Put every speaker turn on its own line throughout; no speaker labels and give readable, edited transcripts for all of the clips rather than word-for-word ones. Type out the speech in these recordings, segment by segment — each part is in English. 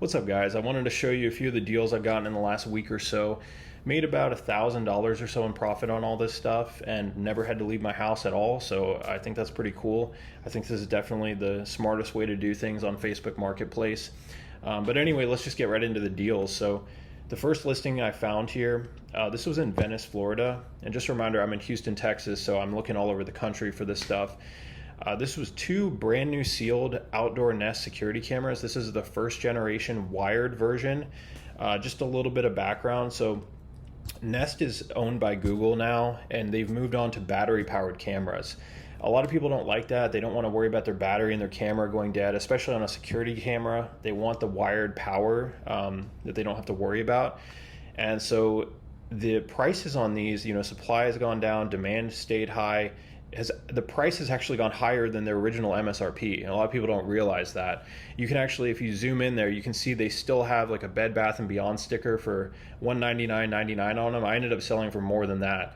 What's up, guys? I wanted to show you a few of the deals I've gotten in the last week or so. Made about $1,000 or so in profit on all this stuff and never had to leave my house at all, so I think that's pretty cool. I think this is definitely the smartest way to do things on Facebook Marketplace. But anyway, let's just get right into the deals. So the first listing I found here, this was in Venice, Florida. And just a reminder, I'm in Houston, Texas, so I'm looking all over the country for this stuff. This was two brand new sealed outdoor Nest security cameras. This is the first generation wired version. Just a little bit of background. So Nest is owned by Google now, and they've moved on to battery powered cameras. A lot of people don't like that. They don't want to worry about their battery and their camera going dead, especially on a security camera. They want the wired power that they don't have to worry about. And so the prices on these, supply has gone down, demand stayed high. The price has actually gone higher than their original MSRP, and a lot of people don't realize that. You can actually, if you zoom in there, you can see they still have like a Bed Bath & Beyond sticker for $199.99 on them. I ended up selling for more than that.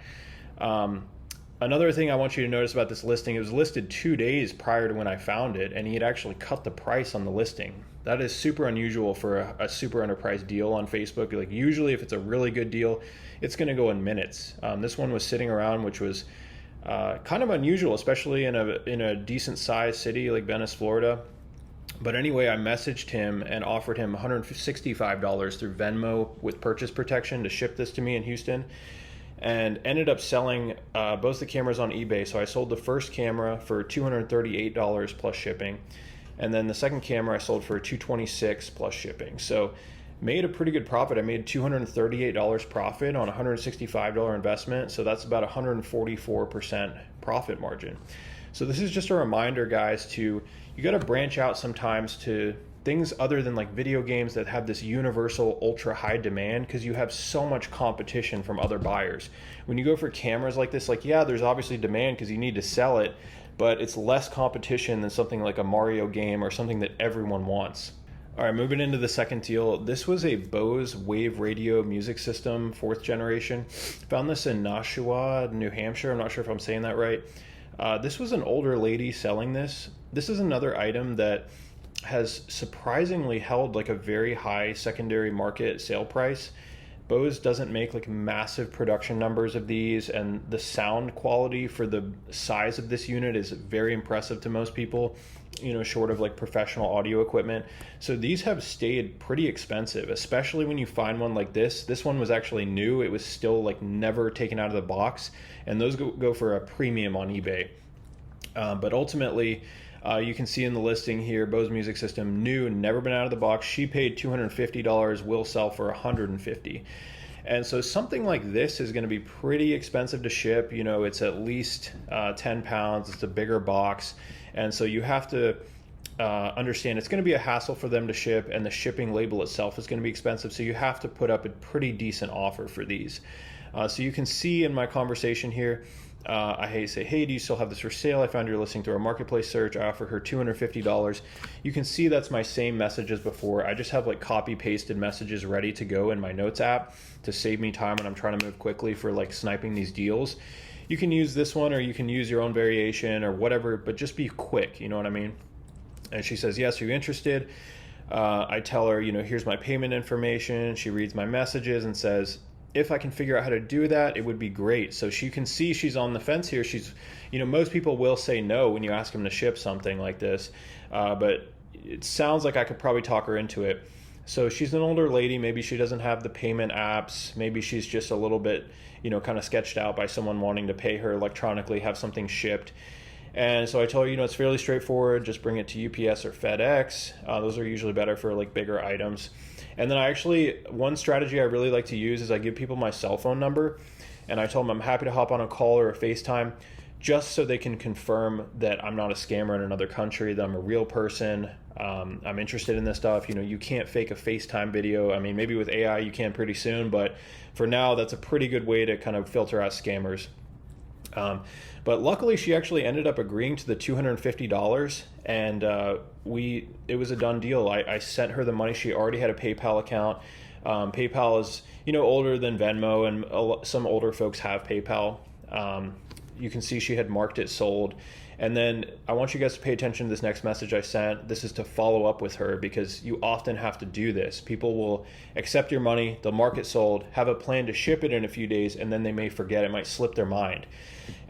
Another thing I want you to notice about this listing, it was listed 2 days prior to when I found it, and he had actually cut the price on the listing. That is super unusual for a super underpriced deal on Facebook. Like usually if it's a really good deal, it's gonna go in minutes. This one was sitting around, which was kind of unusual, especially in a decent sized city like Venice, Florida. But anyway, I messaged him and offered him $165 through Venmo with purchase protection to ship this to me in Houston, and ended up selling both the cameras on eBay. So I sold the first camera for $238 plus shipping, and then the second camera I sold for $226 plus shipping. So made a pretty good profit. I made $238 profit on a $165 investment. So that's about 144% profit margin. So this is just a reminder, guys, you got to branch out sometimes to things other than like video games that have this universal ultra high demand, because you have so much competition from other buyers. When you go for cameras like this, yeah, there's obviously demand because you need to sell it, but it's less competition than something like a Mario game or something that everyone wants. All right, moving into the second deal. This was a Bose Wave Radio music system, 4th generation. Found this in Nashua, New Hampshire. I'm not sure if I'm saying that right. This was an older lady selling this. This is another item that has surprisingly held like a very high secondary market sale price. Bose doesn't make like massive production numbers of these, and the sound quality for the size of this unit is very impressive to most people, short of like professional audio equipment. So these have stayed pretty expensive, especially when you find one like this. This one was actually new. It was still like never taken out of the box, and those go for a premium on eBay. But ultimately, you can see in the listing here, Bose Music System, new, never been out of the box. She paid $250, will sell for $150. And so something like this is going to be pretty expensive to ship. It's at least 10 pounds. It's a bigger box. And so you have to understand it's going to be a hassle for them to ship, and the shipping label itself is going to be expensive. So you have to put up a pretty decent offer for these. So you can see in my conversation here, I say, hey, do you still have this for sale? I found your listing through a marketplace search. I offer her $250. You can see that's my same message as before. I just have like copy pasted messages ready to go in my notes app to save me time when I'm trying to move quickly for like sniping these deals. You can use this one, or you can use your own variation or whatever, but just be quick, you know what I mean? And she says, yes, are you interested? I tell her, here's my payment information. She reads my messages and says, if I can figure out how to do that, it would be great. So she can see she's on the fence here. She's, most people will say no when you ask them to ship something like this, but it sounds like I could probably talk her into it. So she's an older lady. Maybe she doesn't have the payment apps. Maybe she's just a little bit, kind of sketched out by someone wanting to pay her electronically, have something shipped. And so I told her, it's fairly straightforward. Just bring it to UPS or FedEx. Those are usually better for like bigger items. And then one strategy I really like to use is I give people my cell phone number, and I tell them I'm happy to hop on a call or a FaceTime just so they can confirm that I'm not a scammer in another country, that I'm a real person. I'm interested in this stuff. You can't fake a FaceTime video. I mean, maybe with AI you can pretty soon, but for now that's a pretty good way to kind of filter out scammers. But luckily she actually ended up agreeing to the $250, and it was a done deal. I sent her the money. She already had a PayPal account. PayPal is older than Venmo, and some older folks have PayPal. you can see she had marked it sold. And then I want you guys to pay attention to this next message I sent. This is to follow up with her, because you often have to do this. People will accept your money, they'll mark it sold, have a plan to ship it in a few days, and then they may forget. It might slip their mind.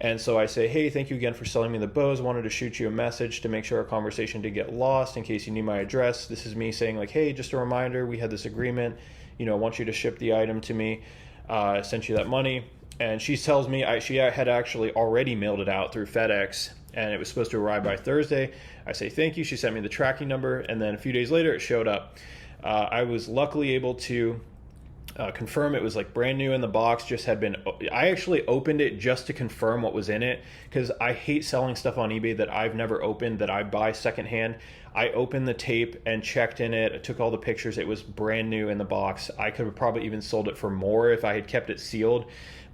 And so I say, hey, thank you again for selling me the bows. Wanted to shoot you a message to make sure our conversation didn't get lost in case you need my address. This is me saying like, hey, just a reminder, we had this agreement. I want you to ship the item to me. I sent you that money. And she tells me she had actually already mailed it out through FedEx, and it was supposed to arrive by Thursday. I say thank you. She sent me the tracking number, and then a few days later it showed up. I was luckily able to confirm it was like brand new in the box. I actually opened it just to confirm what was in it, because I hate selling stuff on eBay that I've never opened, that I buy secondhand. I opened the tape and checked in it. I took all the pictures. It was brand new in the box. I could have probably even sold it for more if I had kept it sealed,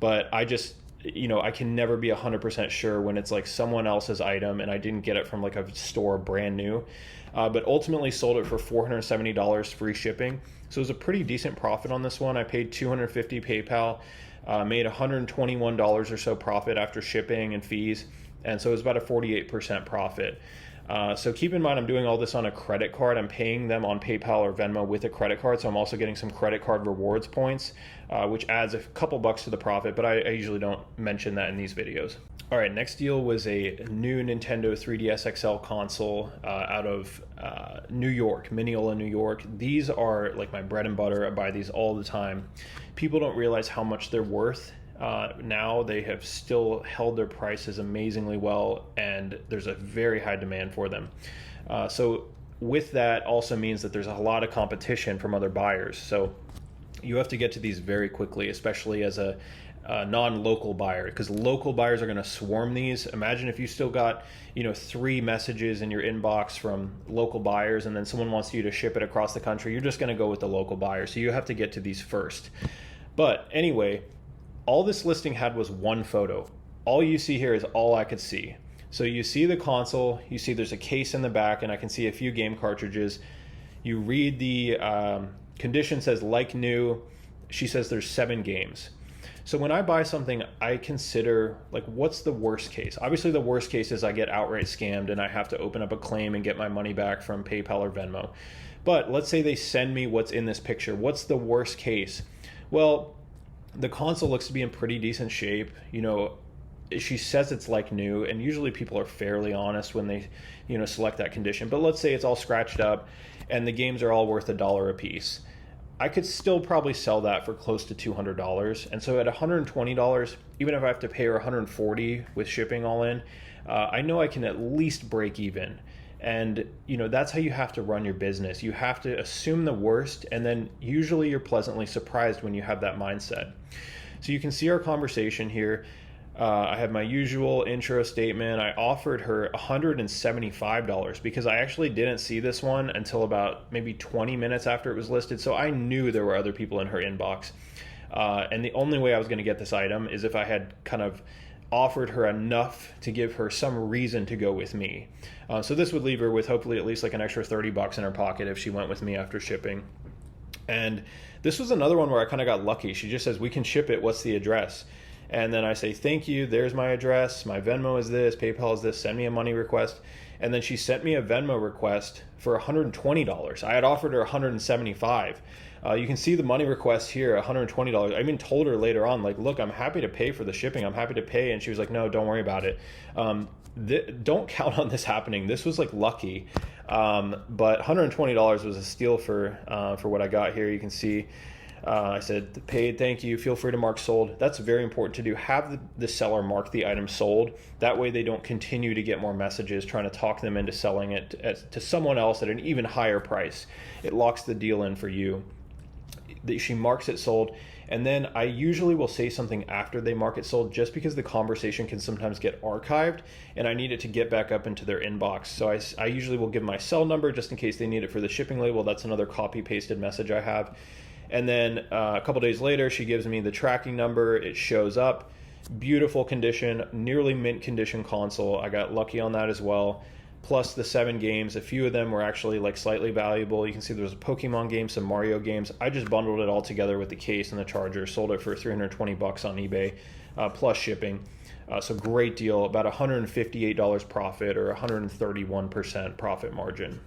but I just, I can never be 100% sure when it's like someone else's item and I didn't get it from like a store brand new. But ultimately sold it for $470 free shipping. So it was a pretty decent profit on this one. I paid $250 PayPal, made $121 or so profit after shipping and fees. And so it was about a 48% profit. So keep in mind, I'm doing all this on a credit card. I'm paying them on PayPal or Venmo with a credit card. So I'm also getting some credit card rewards points, which adds a couple bucks to the profit, but I usually don't mention that in these videos. All right, next deal was a new Nintendo 3DS XL console out of New York, Mineola, New York. These are like my bread and butter. I buy these all the time. People don't realize how much they're worth. Now they have still held their prices amazingly well, and there's a very high demand for them. So with that also means that there's a lot of competition from other buyers. So you have to get to these very quickly, especially as a non-local buyer, because local buyers are going to swarm these. Imagine if you still got 3 messages in your inbox from local buyers, and then someone wants you to ship it across the country. You're just going to go with the local buyer. So you have to get to these first. But anyway, all this listing had was one photo. All you see here is all I could see. So you see the console, you see there's a case in the back, and I can see a few game cartridges. You read the condition says like new. She says there's 7 games. So when I buy something, I consider like, what's the worst case? Obviously the worst case is I get outright scammed and I have to open up a claim and get my money back from PayPal or Venmo. But let's say they send me what's in this picture. What's the worst case? Well, the console looks to be in pretty decent shape. She says it's like new, and usually people are fairly honest when they, select that condition. But let's say it's all scratched up and the games are all worth $1 a piece. I could still probably sell that for close to $200. And so at $120, even if I have to pay her $140 with shipping all in, I know I can at least break even. And that's how you have to run your business. You have to assume the worst, and then usually you're pleasantly surprised when you have that mindset. So you can see our conversation here. I have my usual intro statement. I offered her $175 because I actually didn't see this one until about maybe 20 minutes after it was listed. So I knew there were other people in her inbox. And the only way I was going to get this item is if I had kind of offered her enough to give her some reason to go with me. So this would leave her with hopefully at least like an extra $30 in her pocket if she went with me after shipping. And this was another one where I kind of got lucky. She just says, we can ship it. What's the address? And then I say, thank you. There's my address. My Venmo is this. PayPal is this. Send me a money request. And then she sent me a Venmo request for $120. I had offered her $175. You can see the money request here, $120. I even told her later on, like, look, I'm happy to pay for the shipping. I'm happy to pay. And she was like, no, don't worry about it. Don't count on this happening. This was like lucky. But $120 was a steal for what I got here. You can see I said, paid, thank you, feel free to mark sold. That's very important to do. Have the seller mark the item sold. That way they don't continue to get more messages trying to talk them into selling it to someone else at an even higher price. It locks the deal in for you. She marks it sold. And then I usually will say something after they mark it sold, just because the conversation can sometimes get archived and I need it to get back up into their inbox. So I usually will give my cell number just in case they need it for the shipping label. That's another copy pasted message I have. And then a couple days later, she gives me the tracking number. It shows up. Beautiful condition, nearly mint condition console. I got lucky on that as well. Plus the 7 games. A few of them were actually like slightly valuable. You can see there was a Pokemon game, some Mario games. I just bundled it all together with the case and the charger. Sold it for $320 on eBay, plus shipping. So great deal, about $158 profit or 131% profit margin.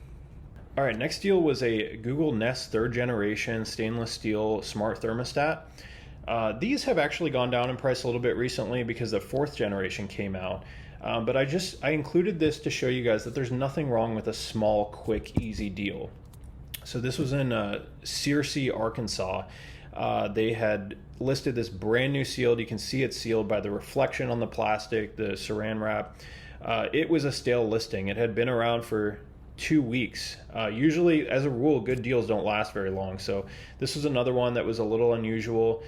All right, next deal was a Google Nest 3rd generation stainless steel smart thermostat. These have actually gone down in price a little bit recently because the 4th generation came out. But I included this to show you guys that there's nothing wrong with a small, quick, easy deal. So this was in Searcy, Arkansas. They had listed this brand new sealed. You can see it's sealed by the reflection on the plastic, the saran wrap. It was a stale listing. It had been around for 2 weeks. Usually, as a rule, good deals don't last very long. So this was another one that was a little unusual.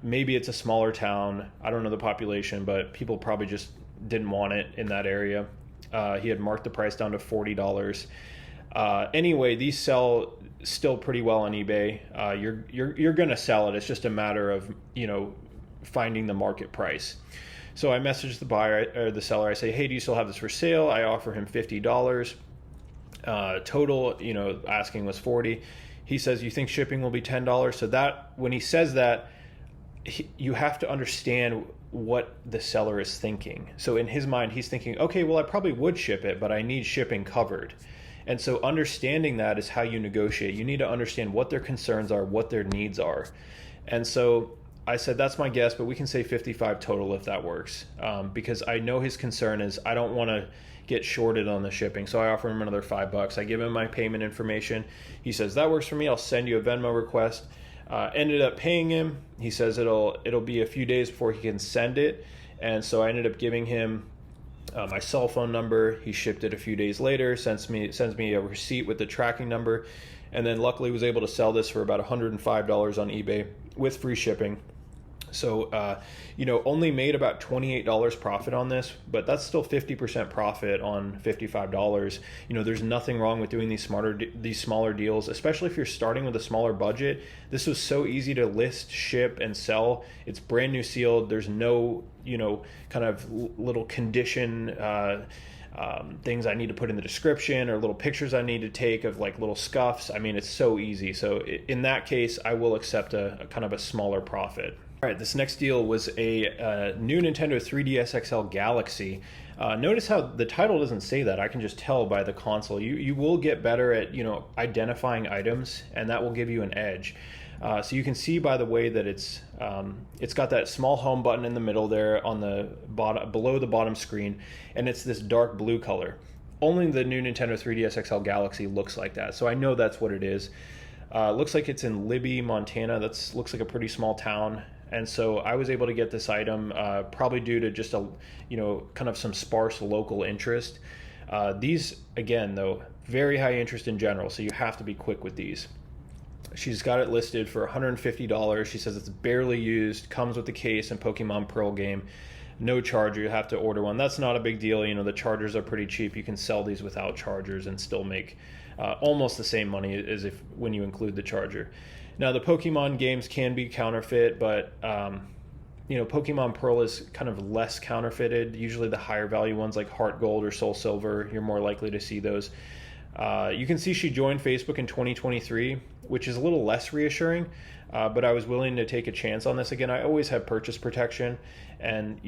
Maybe it's a smaller town. I don't know the population, but people probably just didn't want it in that area. He had marked the price down to $40. Anyway, these sell still pretty well on eBay. You're gonna sell it. It's just a matter of finding the market price. So I messaged the buyer or the seller. I say, hey, do you still have this for sale? I offer him $50. Total, asking was $40. He says, you think shipping will be $10? So that when he says that, you have to understand what the seller is thinking. So in his mind, he's thinking, okay, well, I probably would ship it, but I need shipping covered. And so understanding that is how you negotiate. You need to understand what their concerns are, what their needs are. And so I said, that's my guess, but we can say 55 total if that works. Because I know his concern is I don't want to get shorted on the shipping. So I offer him another $5. I give him my payment information. He says, that works for me. I'll send you a Venmo request. Ended up paying him. He says it'll be a few days before he can send it. And so I ended up giving him my cell phone number. He shipped it a few days later, sends me a receipt with the tracking number. And then luckily was able to sell this for about $105 on eBay with free shipping. So, only made about $28 profit on this, but that's still 50% profit on $55. There's nothing wrong with doing these smaller deals, especially if you're starting with a smaller budget. This was so easy to list, ship, and sell. It's brand new sealed. There's no, kind of little condition things I need to put in the description or little pictures I need to take of like little scuffs. I mean, it's so easy. So in that case, I will accept a kind of a smaller profit. All right, this next deal was a new Nintendo 3DS XL Galaxy. Notice how the title doesn't say that. I can just tell by the console. You will get better at identifying items, and that will give you an edge. So you can see by the way that it's got that small home button in the middle there on the bottom, below the bottom screen, and it's this dark blue color. Only the new Nintendo 3DS XL Galaxy looks like that, so I know that's what it is. Looks like it's in Libby, Montana. Looks like a pretty small town. And so I was able to get this item probably due to just kind of some sparse local interest. These, again, though, very high interest in general, so you have to be quick with these. She's got it listed for $150. She says it's barely used, comes with the case and Pokemon Pearl game. No charger, you have to order one. That's not a big deal. The chargers are pretty cheap. You can sell these without chargers and still make almost the same money as when you include the charger. Now, the Pokemon games can be counterfeit, but Pokemon Pearl is kind of less counterfeited. Usually the higher value ones like Heart Gold or Soul Silver, you're more likely to see those. You can see she joined Facebook in 2023, which is a little less reassuring, but I was willing to take a chance on this. Again, I always have purchase protection, and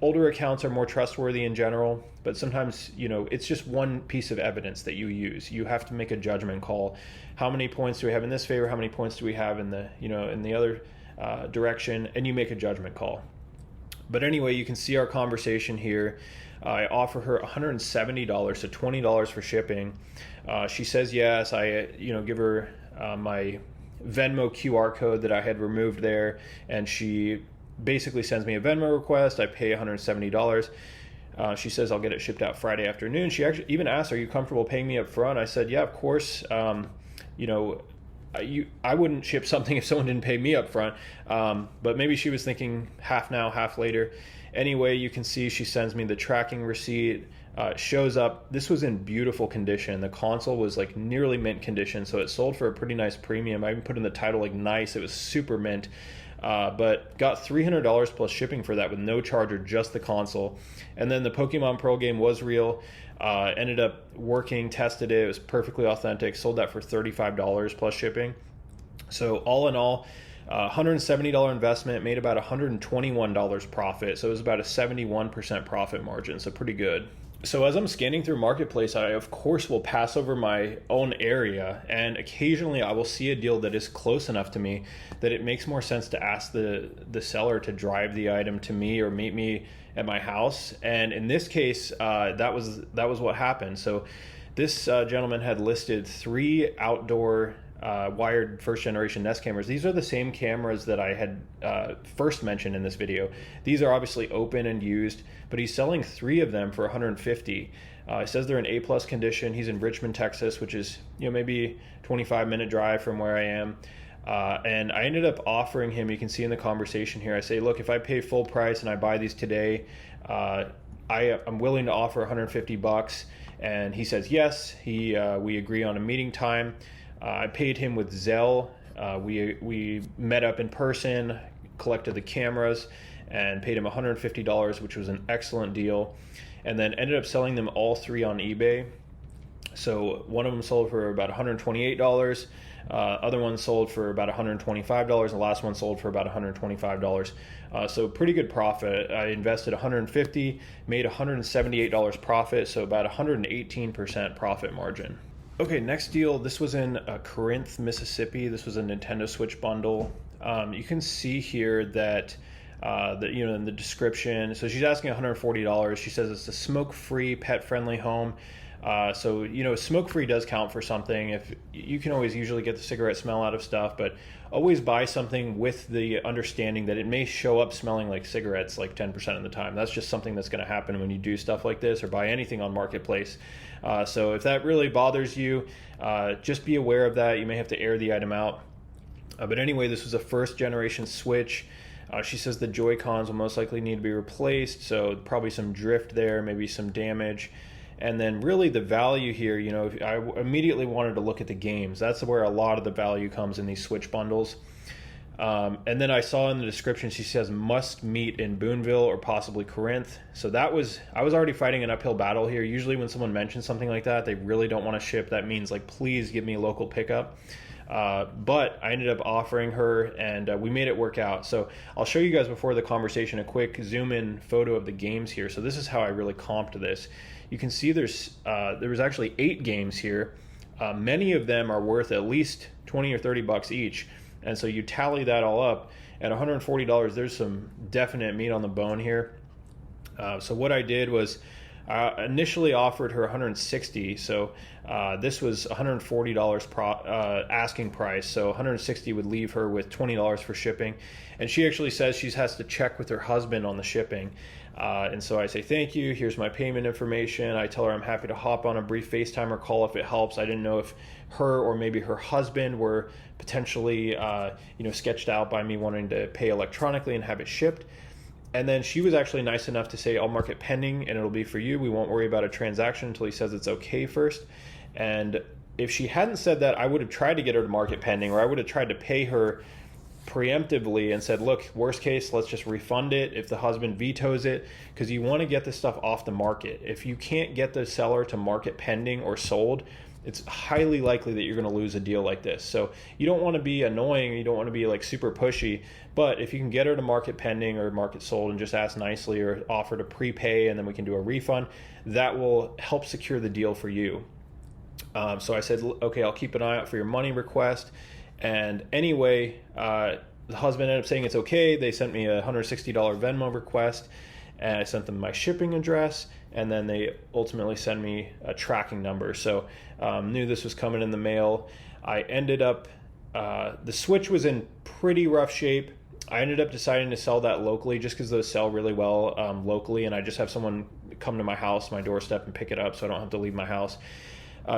older accounts are more trustworthy in general, but sometimes it's just one piece of evidence that you use. You have to make a judgment call. How many points do we have in this favor? How many points do we have in the in the other direction? And you make a judgment call. But anyway, you can see our conversation here. I offer her $170, so $20 for shipping. She says yes. I give her my Venmo QR code that I had removed there, and she basically sends me a Venmo request. I pay $170. She says I'll get it shipped out Friday afternoon. She actually even asked, are you comfortable paying me up front? I said, yeah, of course. I wouldn't ship something if someone didn't pay me up front, but maybe she was thinking half now, half later. Anyway, you can see she sends me the tracking receipt. Shows up. This was in beautiful condition. The console was like nearly mint condition, so it sold for a pretty nice premium. I even put in the title like nice. It was super mint. But got $300 plus shipping for that with no charger, just the console. And then the Pokemon Pearl game was real. Ended up working, tested it. It was perfectly authentic. Sold that for $35 plus shipping. So all in all, $170 investment, made about $121 profit. So it was about a 71% profit margin. So pretty good. So as I'm scanning through Marketplace, I of course will pass over my own area, and occasionally I will see a deal that is close enough to me that it makes more sense to ask the seller to drive the item to me or meet me at my house. And in this case, that was what happened. So this gentleman had listed 3 outdoor wired first generation Nest cameras. These are the same cameras that I had first mentioned in this video. These are obviously open and used, but he's selling 3 of them for 150. He says they're in A+ condition. He's in Richmond, Texas, which is maybe 25-minute drive from where I am. And I ended up offering him, you can see in the conversation here, I say, look, if I pay full price and I buy these today, I'm willing to offer 150 bucks. And he says yes. We agree on a meeting time. I paid him with Zelle. We met up in person, collected the cameras, and paid him $150, which was an excellent deal. And then ended up selling them all 3 on eBay. So one of them sold for about $128. Other one sold for about $125. The last one sold for about $125. So pretty good profit. I invested $150, made $178 profit, so about 118% profit margin. Okay, next deal. This was in Corinth, Mississippi. This was a Nintendo Switch bundle. You can see here that in the description. So she's asking $140. She says it's a smoke-free, pet-friendly home. So smoke-free does count for something. If you can always usually get the cigarette smell out of stuff, but always buy something with the understanding that it may show up smelling like cigarettes like 10% of the time. That's just something that's going to happen when you do stuff like this or buy anything on Marketplace. So if that really bothers you, just be aware of that. You may have to air the item out. But anyway, this was a first generation Switch. She says the Joy-Cons will most likely need to be replaced, so probably some drift there, maybe some damage. And then really the value here, I immediately wanted to look at the games. That's where a lot of the value comes in these Switch bundles. And then I saw in the description, she says must meet in Boonville or possibly Corinth. So I was already fighting an uphill battle here. Usually when someone mentions something like that, they really don't want to ship. That means like, please give me a local pickup. But I ended up offering her, and we made it work out. So I'll show you guys before the conversation a quick zoom in photo of the games here. So this is how I really comped this. You can see there was actually 8 games here. Many of them are worth at least 20 or 30 bucks each. And so you tally that all up at $140, there's some definite meat on the bone here. So what I did was initially offered her $160. So this was $140 asking price. So $160 would leave her with $20 for shipping. And she actually says she has to check with her husband on the shipping. And so I say, thank you, here's my payment information. I tell her I'm happy to hop on a brief FaceTime or call if it helps. I didn't know if her or maybe her husband were potentially sketched out by me wanting to pay electronically and have it shipped. And then she was actually nice enough to say, I'll mark it pending and it'll be for you. We won't worry about a transaction until he says it's okay first. And if she hadn't said that, I would have tried to get her to mark it pending, or I would have tried to pay her preemptively and said, look, worst case, let's just refund it if the husband vetoes it, because you want to get this stuff off the market. If you can't get the seller to mark it pending or sold, it's highly likely that you're going to lose a deal like this. So you don't want to be annoying, you don't want to be like super pushy, but if you can get her to mark it pending or mark it sold and just ask nicely or offer to prepay and then we can do a refund, that will help secure the deal for you. So I said, okay, I'll keep an eye out for your money request. And anyway, the husband ended up saying it's okay. They sent me a $160 Venmo request, and I sent them my shipping address, and then they ultimately sent me a tracking number. So knew this was coming in the mail. I ended up, the Switch was in pretty rough shape. I ended up deciding to sell that locally just because those sell really well locally, and I just have someone come to my house, my doorstep, and pick it up so I don't have to leave my house.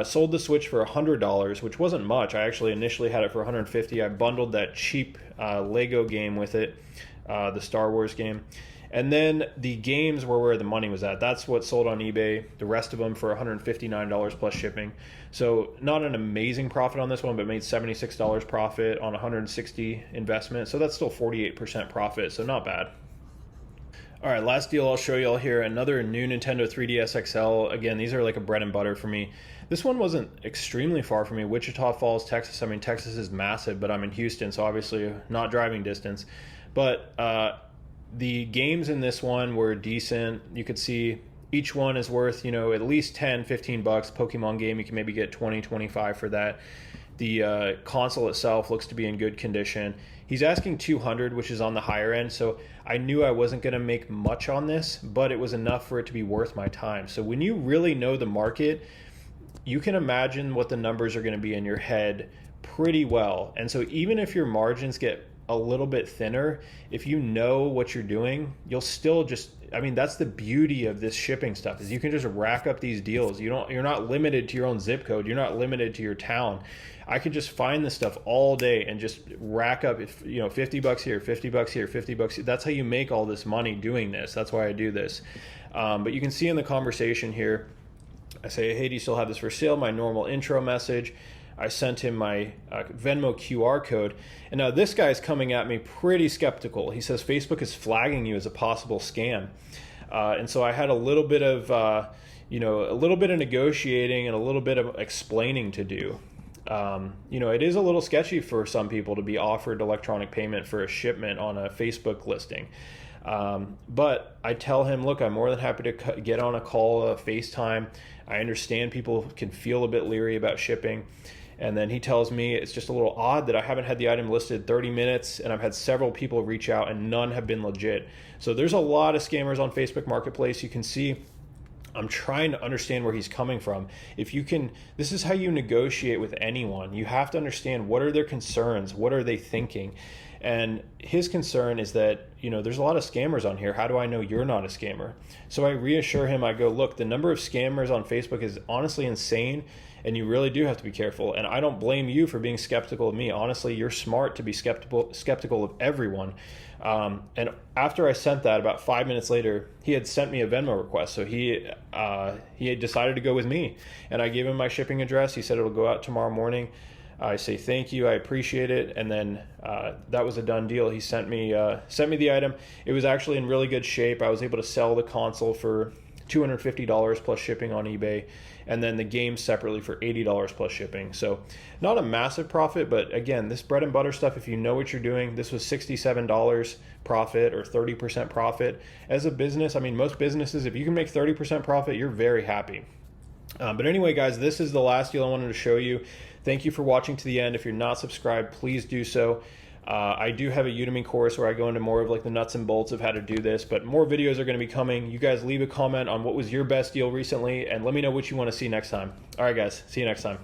Sold the Switch for $100, which wasn't much. I actually initially had it for $150. I bundled that cheap Lego game with it, the Star Wars game. And then the games were where the money was at. That's what sold on eBay. The rest of them for $159 plus shipping. So not an amazing profit on this one, but made $76 profit on $160 investment. So that's still 48% profit, so not bad. All right, last deal I'll show you all here. Another new Nintendo 3DS XL. Again, these are like a bread and butter for me. This one wasn't extremely far from me. Wichita Falls, Texas. I mean, Texas is massive, but I'm in Houston, so obviously not driving distance. But the games in this one were decent. You could see each one is worth, you know, at least 10, 15 bucks. Pokemon game, you can maybe get 20, 25 for that. The console itself looks to be in good condition. He's asking 200, which is on the higher end, so I knew I wasn't going to make much on this, but it was enough for it to be worth my time. So when you really know the market, you can imagine what the numbers are going to be in your head pretty well. And so even if your margins get a little bit thinner, if you know what you're doing, you'll still just, I mean, that's the beauty of this shipping stuff, is you can just rack up these deals. You're not limited to your own zip code. You're not limited to your town. I could just find this stuff all day and just rack up, you know, 50 bucks here, 50 bucks here, 50 bucks here. That's how you make all this money doing this. That's why I do this. But you can see in the conversation here, I say, hey, do you still have this for sale? My normal intro message. I sent him my Venmo QR code. And now this guy's coming at me pretty skeptical. He says Facebook is flagging you as a possible scam. And so I had a little bit of, a little bit of negotiating and a little bit of explaining to do. It is a little sketchy for some people to be offered electronic payment for a shipment on a Facebook listing. But I tell him, look, I'm more than happy to get on a call, FaceTime. I understand people can feel a bit leery about shipping. And then he tells me it's just a little odd that I haven't had the item listed 30 minutes and I've had several people reach out and none have been legit. So there's a lot of scammers on Facebook Marketplace. You can see I'm trying to understand where he's coming from. This is how you negotiate with anyone. You have to understand, what are their concerns? What are they thinking? And his concern is that, there's a lot of scammers on here. How do I know you're not a scammer? So I reassure him, I go, look, the number of scammers on Facebook is honestly insane, and you really do have to be careful. And I don't blame you for being skeptical of me. Honestly, you're smart to be skeptical of everyone. And after I sent that, about 5 minutes later, he had sent me a Venmo request. So he had decided to go with me, and I gave him my shipping address. He said it'll go out tomorrow morning. I say thank you, I appreciate it, and then that was a done deal. He sent me the item. It was actually in really good shape. I was able to sell the console for $250 plus shipping on eBay, and then the game separately for $80 plus shipping. So not a massive profit, but again, this bread and butter stuff, if you know what you're doing, this was $67 profit or 30% profit. As a business, I mean, most businesses, if you can make 30% profit, you're very happy. But anyway, guys, this is the last deal I wanted to show you. Thank you for watching to the end. If you're not subscribed, please do so. I do have a Udemy course where I go into more of like the nuts and bolts of how to do this, but more videos are going to be coming. You guys leave a comment on what was your best deal recently, and let me know what you want to see next time. All right, guys, see you next time.